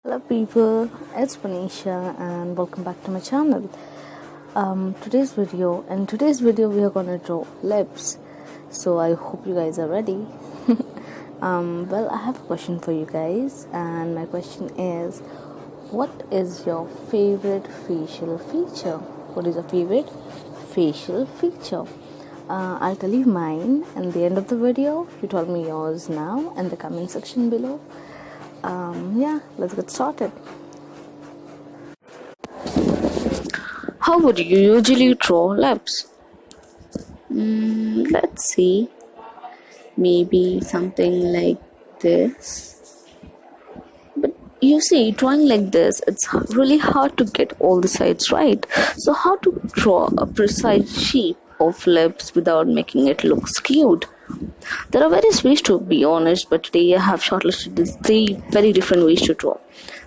Hello people, it's Manisha and welcome back to my channel. In today's video we are gonna draw lips. So I hope you guys are ready. Well, I have a question for you guys, and my question is, what is your favorite facial feature? What is your favorite facial feature? I'll tell you mine in the end of the video. You tell me yours now in the comment section below. Let's get started. How would you usually draw lips? Let's see. Maybe something like this. But you see, drawing like this, it's really hard to get all the sides right. So, how to draw a precise shape of lips without making it look skewed? There are various ways, to be honest, but today I have shortlisted these three very different ways to draw.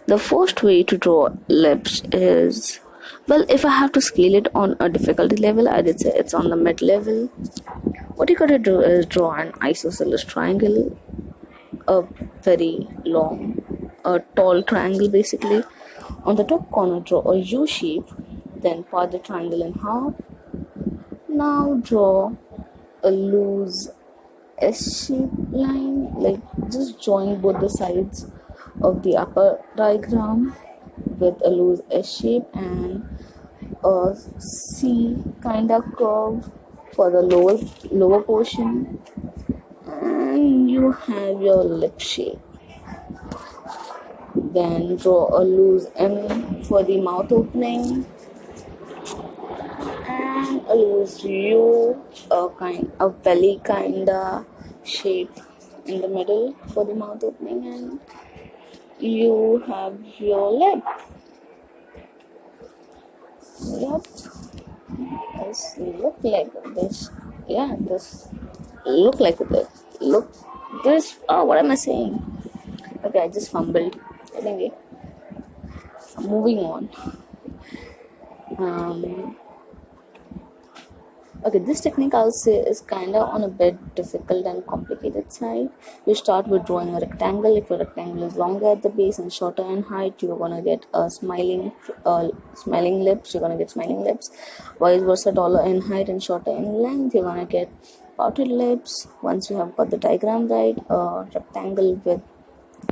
The first way to draw lips is, well, if I have to scale it on a difficulty level, I did say it's on the mid level. What you gotta do is draw an isosceles triangle, a very tall triangle basically. On the top corner, draw a U shape, then part the triangle in half. Now draw a loose S-shaped line, like just join both the sides of the upper diagram with a loose S shape and a C kind of curve for the lower portion, and you have your lip shape. Then draw a loose M for the mouth opening and a loose U, a belly kinda shape in the middle for the mouth opening, and you have your lip. Yep, this look like this. Yeah, this look like this. Look this. Oh, what am I saying? Okay, I just fumbled. Anyway, moving on. Okay, this technique I'll say is kinda on a bit difficult and complicated side. You start with drawing a rectangle. If your rectangle is longer at the base and shorter in height, you're gonna get a smiling lips. You're gonna get smiling lips. Vice versa, taller in height and shorter in length, you're gonna get pouted lips. Once you have got the diagram right, a rectangle with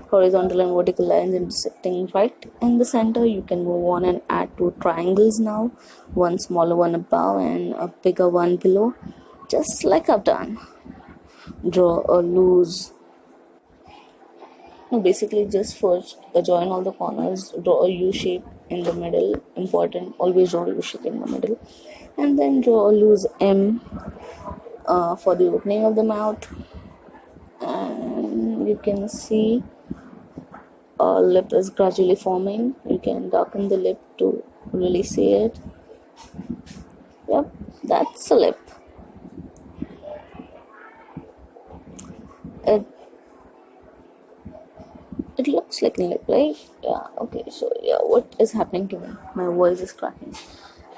horizontal and vertical lines intersecting right in the center, you can move on and add two triangles now, one smaller one above and a bigger one below, just like I've done. Draw a loose, no, basically just first join all the corners, draw a U shape in the middle. Important, always draw a U shape in the middle, and then draw a loose M for the opening of the mouth, and you can see lip is gradually forming. You can darken the lip to really see it. Yep, that's a lip. It looks like a lip, right? Yeah, okay, so yeah, what is happening to me? My voice is cracking.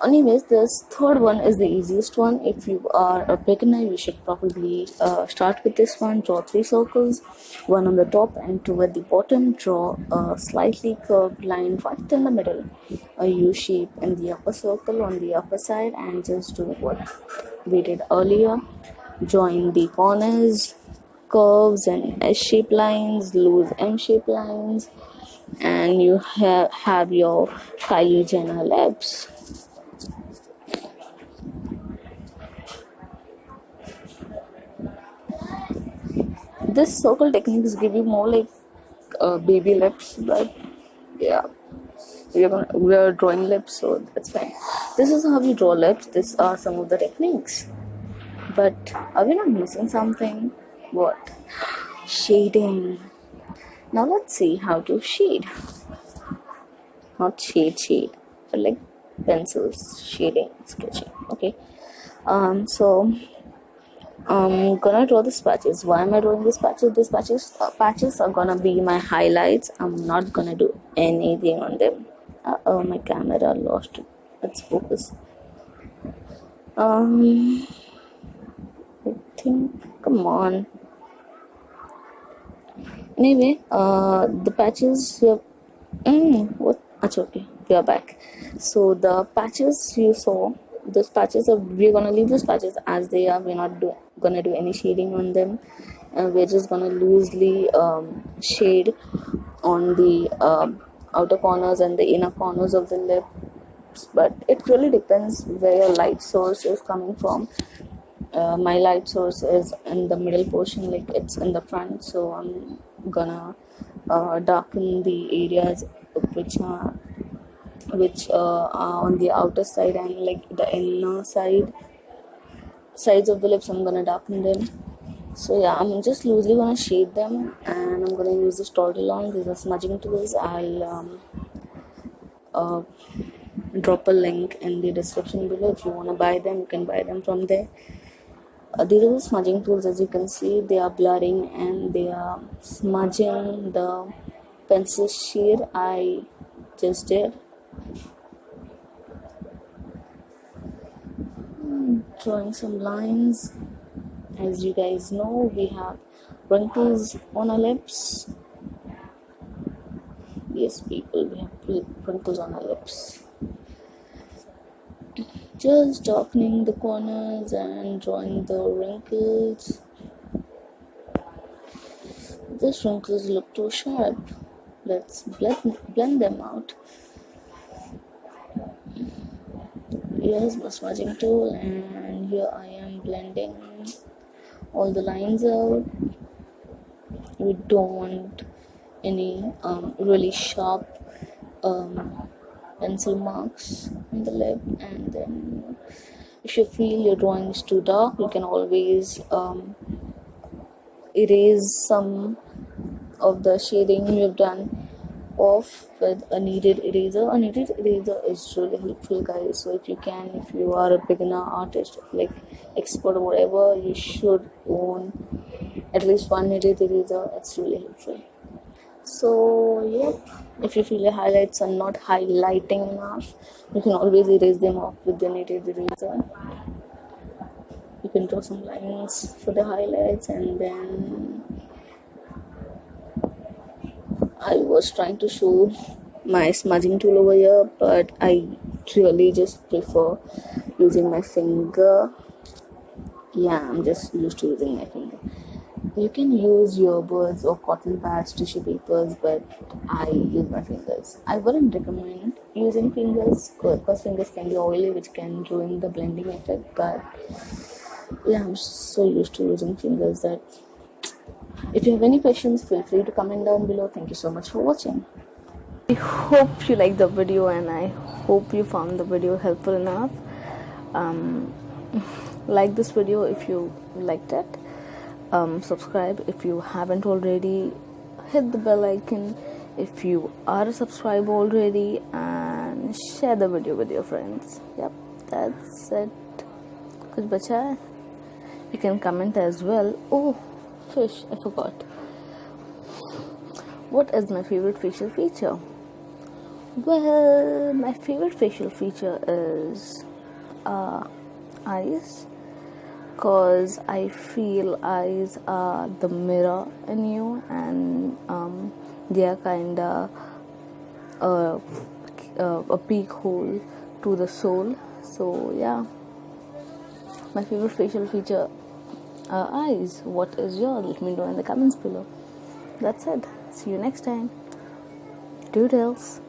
Anyways, this third one is the easiest one. If you are a beginner, you should probably start with this one. Draw three circles, one on the top and two at the bottom. Draw a slightly curved line right in the middle, a U shape in the upper circle on the upper side, and just do what we did earlier. Join the corners, curves and S-shaped lines, loose M-shaped lines, and you have your Kylie Jenner lips. This circle techniques give you more like baby lips, but yeah, we are drawing lips, so that's fine. This is how we draw lips. These are some of the techniques, but are we not missing something? What? Shading. Now let's see how to shade. Not shade, but like pencils, shading, sketching. Okay. So I'm gonna draw these patches. Why am I drawing these patches? These patches are gonna be my highlights. I'm not gonna do anything on them. Oh, my camera lost its focus. I think, come on. Anyway, the patches What? Achha, okay, we are back. So the patches you saw, those patches are we're gonna leave those patches as they are. We're not gonna do any shading on them. We're just gonna loosely shade on the outer corners and the inner corners of the lips. But it really depends where your light source is coming from. My light source is in the middle portion, like it's in the front, so I'm gonna darken the areas which are on the outer side, and like the inner sides of the lips I'm gonna darken them. So yeah, I'm just loosely gonna shade them, and I'm gonna use this Tortillon. These are smudging tools. I'll uh, drop a link in the description below. If you wanna buy them, you can buy them from there. These are the smudging tools. As you can see, they are blurring and they are smudging the pencil sheet I just did. Drawing some lines. As you guys know, we have wrinkles on our lips. Yes, people, we have wrinkles on our lips. Just darkening the corners and drawing the wrinkles. These wrinkles look too sharp. Let's blend them out. Here's my smudging tool, and here I am blending all the lines out. We don't want any really sharp pencil marks on the lip. And then if you feel your drawing is too dark, you can always erase some of the shading you've done off with a kneaded eraser. A kneaded eraser is really helpful, guys. So if you are a beginner artist, like expert or whatever, you should own at least one kneaded eraser. It's really helpful. So yep, if you feel your highlights are not highlighting enough, you can always erase them off with the kneaded eraser. You can draw some lines for the highlights, and then I was trying to show my smudging tool over here, but I really just prefer using my finger. Yeah, I'm just used to using my finger. You can use earbuds or cotton pads, tissue papers, but I use my fingers. I wouldn't recommend using fingers because fingers can be oily, which can ruin the blending effect. But yeah, I'm so used to using fingers that if you have any questions, feel free to comment down below. Thank you so much for watching. I hope you liked the video, and I hope you found the video helpful enough. Like this video if you liked it. Subscribe if you haven't already. Hit the bell icon if you are a subscriber already, and share the video with your friends. Yep, that's it. Kuch bacha hai? You can comment as well. Oh, fish, I forgot. What is my favorite facial feature? Well, my favorite facial feature is eyes, because I feel eyes are the mirror in you, and they are kinda a peek hole to the soul. So yeah, my favorite facial feature are eyes. What is yours? Let me know in the comments below. That's it. See you next time. Doodles.